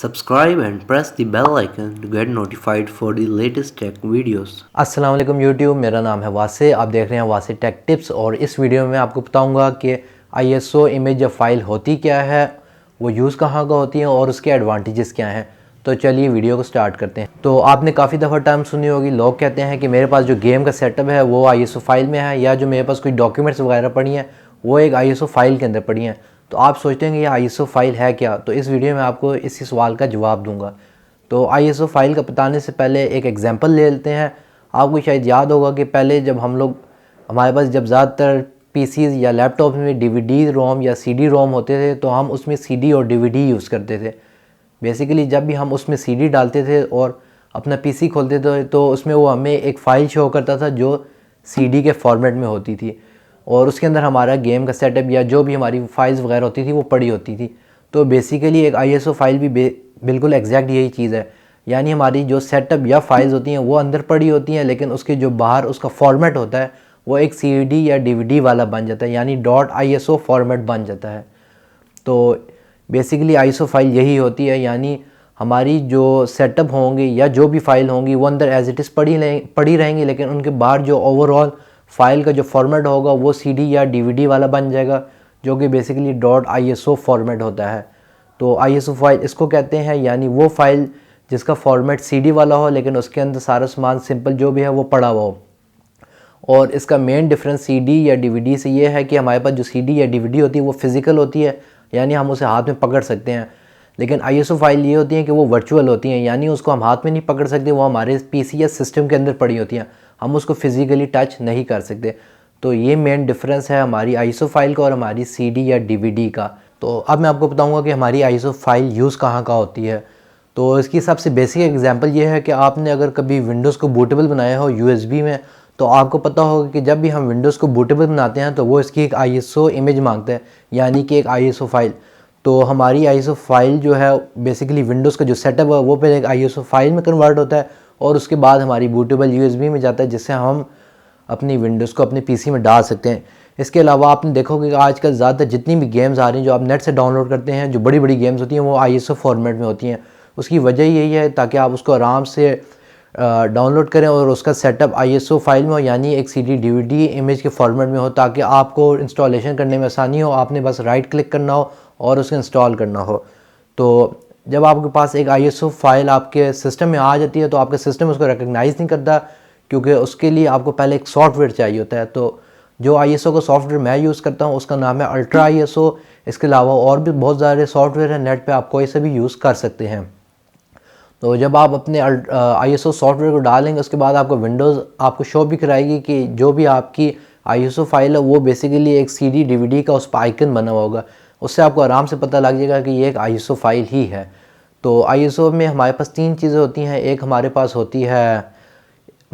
Subscribe and press the bell icon to get notified for the latest tech videos। अस्सलाम वालेकुम YouTube, मेरा नाम है वासे। आप देख रहे हैं वासे टेक टिप्स और इस वीडियो में आपको बताऊंगा कि आईएसओ इमेज या फ़ाइल होती क्या है, वो यूज़ कहाँ का होती है और उसके एडवांटेजेस क्या हैं। तो चलिए वीडियो को स्टार्ट करते हैं। तो आपने काफ़ी दफ़ा टर्म सुनी होगी, लोग कहते हैं कि मेरे पास जो गेम का सेटअप है वो आईएसओ फाइल में है, या जो मेरे पास कोई डॉक्यूमेंट्स वगैरह पड़ी हैं वो एक आईएसओ फाइल के अंदर पड़ी हैं। तो आप सोचते हैं कि ये आईएसओ फाइल है क्या, तो इस वीडियो में आपको इसी सवाल का जवाब दूंगा। तो आईएसओ फाइल का बताने से पहले एक एग्जांपल ले लेते हैं। आपको शायद याद होगा कि पहले जब हमारे पास जब ज़्यादातर पीसीज या लैपटॉप में डीवीडी रोम या सीडी रोम होते थे, तो हम उसमें सीडी और डीवीडी यूज़ करते थे। बेसिकली जब भी हम उसमें सीडी डालते थे और अपना पीसी खोलते थे तो उसमें वो हमें एक फ़ाइल शो करता था जो सीडी के फॉर्मेट में होती थी, और उसके अंदर हमारा गेम का सेटअप या जो भी हमारी फाइल्स वगैरह होती थी वो पड़ी होती थी। तो बेसिकली एक आईएसओ फाइल भी बिल्कुल एग्जैक्ट यही चीज़ है, यानी हमारी जो सेटअप या फाइल्स होती हैं वो अंदर पड़ी होती हैं, लेकिन उसके जो बाहर उसका फॉर्मेट होता है वो एक सीडी या डीवीडी वाला बन जाता है, यानी .ISO फॉर्मेट बन जाता है। तो बेसिकली आईएसओ फाइल यही होती है, यानी हमारी जो सेटअप होंगे या जो भी फाइल होंगी वो अंदर एज इट इज़ पड़ी रहेंगी, लेकिन उनके बाहर जो ओवरऑल फाइल का जो फॉर्मेट होगा वो सीडी या डीवीडी वाला बन जाएगा, जो कि बेसिकली .ISO फॉर्मेट होता है। तो आईएसओ फाइल इसको कहते हैं, यानी वो फाइल जिसका फॉर्मेट सीडी वाला हो लेकिन उसके अंदर सारा सामान सिंपल जो भी है वो पड़ा हुआ हो। और इसका मेन डिफरेंस सीडी या डीवीडी से ये है कि हमारे पास जो सीडी या डीवीडी होती है वो फिज़िकल होती है, यानी हम उसे हाथ में पकड़ सकते हैं। लेकिन आईएसओ फाइल ये होती हैं कि वो वर्चुअल होती हैं, यानी उसको हम हाथ में नहीं पकड़ सकते, वो हमारे पीसी या सिस्टम के अंदर पड़ी होती हैं, हम उसको फिज़िकली टच नहीं कर सकते। तो ये मेन डिफरेंस है हमारी आईएसओ फाइल का और हमारी सीडी या डीवीडी का। तो अब मैं आपको बताऊंगा कि हमारी आईएसओ फाइल यूज़ कहाँ का होती है। तो इसकी सबसे बेसिक एग्जांपल ये है कि आपने अगर कभी विंडोज़ को बूटेबल बनाया हो यूएसबी में, तो आपको पता होगा कि जब भी हम विंडोज़ को बूटेबल बनाते हैं तो वो इसकी एक आईएसओ इमेज मांगता है, यानी कि एक आईएसओ फाइल। तो हमारी आईएसओ फाइल जो है बेसिकली विंडोज़ का जो सेटअप है वो पहले एक आईएसओ फाइल में कन्वर्ट होता है और उसके बाद हमारी बूटेबल यूएसबी में जाता है, जिससे हम अपनी विंडोज़ को अपने पीसी में डाल सकते हैं। इसके अलावा आपने देखोगे कि आजकल ज़्यादातर जितनी भी गेम्स आ रही हैं जो आप नेट से डाउनलोड करते हैं, जो बड़ी बड़ी गेम्स होती हैं वो आईएसओ फॉर्मेट में होती हैं। उसकी वजह यही है ताकि आप उसको आराम से डाउनलोड करें और उसका सेटअप आईएसओ फाइल में हो, यानी एक सीडी डीवीडी इमेज के फॉर्मेट में हो, ताकि आपको इंस्टॉलेशन करने में आसानी हो। आपने बस राइट क्लिक करना हो और उसको इंस्टॉल करना हो। तो जब आपके पास एक आईएसओ फाइल आपके सिस्टम में आ जाती है तो आपका सिस्टम उसको रिकग्नाइज़ नहीं करता, क्योंकि उसके लिए आपको पहले एक सॉफ्टवेयर चाहिए होता है। तो जो आईएसओ का सॉफ्टवेयर मैं यूज़ करता हूँ उसका नाम है अल्ट्रा आईएसओ। इसके अलावा और भी बहुत सारे सॉफ्टवेयर हैं नेट पे, आप कोई से भी यूज़ कर सकते हैं। तो जब आप अपने आईएसओ सॉफ्टवेयर को डालेंगे उसके बाद आपको विंडोज़ आपको शो भी कराएगी कि जो भी आपकी आईएसओ फाइल है वो बेसिकली एक सीडी डीवीडी का उस पर आइकन बना हुआ होगा। उससे आपको आराम से पता लग जाएगा कि ये एक आईएसओ फाइल ही है। तो आईएसओ में हमारे पास तीन चीज़ें होती हैं। एक हमारे पास होती है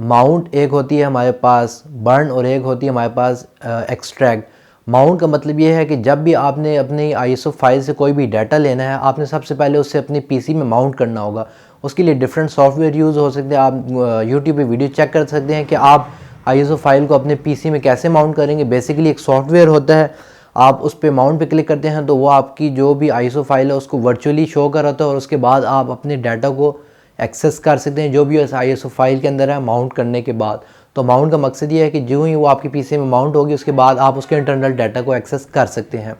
माउंट, एक होती है हमारे पास बर्न और एक होती है हमारे पास एक्सट्रैक्ट। माउंट का मतलब ये है कि जब भी आपने अपनी आईएसओ फाइल से कोई भी डाटा लेना है, आपने सबसे पहले उससे अपने पीसी में माउंट करना होगा। उसके लिए डिफरेंट सॉफ्टवेयर यूज़ हो सकते हैं। आप यूट्यूब पे वीडियो चेक कर सकते हैं कि आप आईएसओ फाइल को अपने पीसी में कैसे माउंट करेंगे। बेसिकली एक सॉफ्टवेयर होता है, आप उस पर माउंट पे क्लिक करते हैं तो वो आपकी जो भी आईएसओ फाइल है उसको वर्चुअली शो कराता है और उसके बाद आप अपने डाटा को एक्सेस कर सकते हैं जो भी उस आईएसओ फाइल के अंदर है माउंट करने के बाद। तो माउंट का मकसद ये है कि जो ही वो आपकी पीसी में माउंट होगी उसके बाद आप उसके इंटरनल डाटा को एक्सेस कर सकते हैं।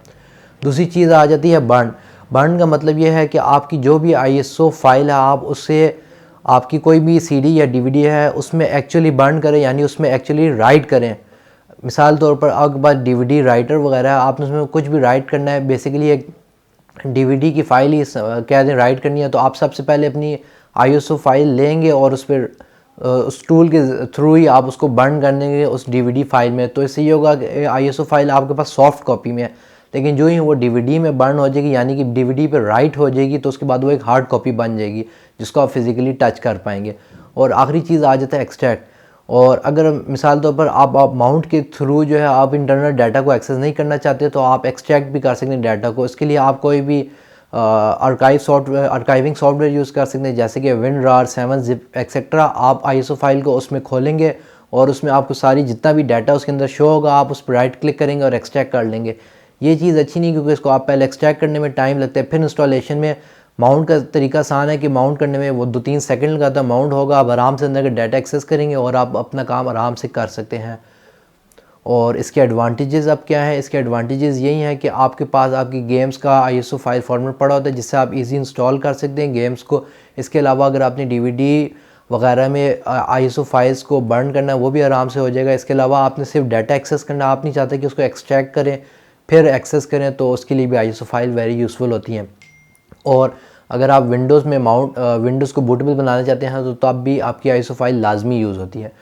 दूसरी चीज़ आ जाती है बर्न। बर्न का मतलब ये है कि आपकी जो भी आईएसओ फाइल है आप उससे आपकी कोई भी सीडी या डीवीडी है उसमें एक्चुअली बर्न करें, यानी उसमें एक्चुअली राइट करें। मिसाल तौर पर अगर डीवीडी राइटर वगैरह है, आपने उसमें कुछ भी राइट करना है, बेसिकली एक डीवीडी की फ़ाइल ही कह दें राइट करनी है, तो आप सबसे पहले अपनी आईएसओ फाइल लेंगे और उस पर उस टूल के थ्रू ही आप उसको बर्न कर देंगे उस डीवीडी फाइल में। तो इससे ये होगा कि आईएसओ फाइल आपके पास सॉफ्ट कॉपी में है, लेकिन जो ही वो डीवीडी में बर्न हो जाएगी, यानी कि डीवीडी पे राइट हो जाएगी, तो उसके बाद वो एक हार्ड कॉपी बन जाएगी जिसको आप फिज़िकली टच कर पाएंगे। और आखिरी चीज़ आ जाता है एक्सट्रैक्ट। और अगर मिसाल तौर पर आप माउंट के थ्रू जो है आप इंटरनल डाटा को एक्सेस नहीं करना चाहते तो आप एक्सट्रैक्ट भी कर सकते हैं डाटा को। इसके लिए आप कोई भी आर्काइविंग सॉफ्टवेयर यूज़ कर सकते हैं, जैसे कि WinRAR, 7-zip एक्सेट्रा। आप आईएसओ फाइल को उसमें खोलेंगे और उसमें आपको सारी जितना भी डाटा उसके अंदर शो होगा आप उस पर राइट क्लिक करेंगे और एक्सट्रैक्ट कर लेंगे। ये चीज़ अच्छी नहीं, क्योंकि इसको आप पहले एक्सट्रैक्ट करने में टाइम लगता है, फिर इंस्टॉलेशन में माउंट का तरीका आसान है कि माउंट करने में वो 2-3 सेकंड लगाता है, माउंट होगा, आप आराम से अंदर का डाटा एक्सेस करेंगे और आप अपना काम आराम से कर सकते हैं। और इसके एडवांटेजेस अब क्या है, इसके एडवांटेजेस यही हैं कि आपके पास आपकी गेम्स का ISO फाइल फॉर्मेट पड़ा होता है जिससे आप इजी इंस्टॉल कर सकते हैं गेम्स को। इसके अलावा अगर आपने DVD वगैरह में ISO फाइल्स को बर्न करना है वो भी आराम से हो जाएगा। इसके अलावा आपने सिर्फ डाटा एक्सेस करना, आप नहीं चाहते कि उसको एक्सट्रैक्ट करें फिर एक्सेस करें, तो उसके लिए भी ISO फाइल वेरी यूज़फुल होती हैं। और अगर आप विंडोज़ में विंडोज़ को बूटेबल बनाना चाहते हैं तो तब भी आपकी ISO फाइल लाजमी यूज़ होती है।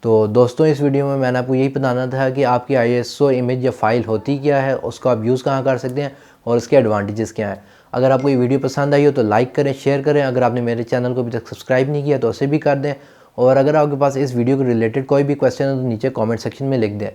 तो दोस्तों इस वीडियो में मैंने आपको यही बताना था कि आपकी ISO इमेज या फाइल होती क्या है, उसको आप यूज़ कहाँ कर सकते हैं और उसके एडवांटेजेस क्या हैं। अगर आपको ये वीडियो पसंद आई हो तो लाइक करें, शेयर करें। अगर आपने मेरे चैनल को अभी तक सब्सक्राइब नहीं किया तो उसे भी कर दें। और अगर आपके पास इस वीडियो के रिलेटेड कोई भी क्वेश्चन है तो नीचे कमेंट सेक्शन में लिख दें।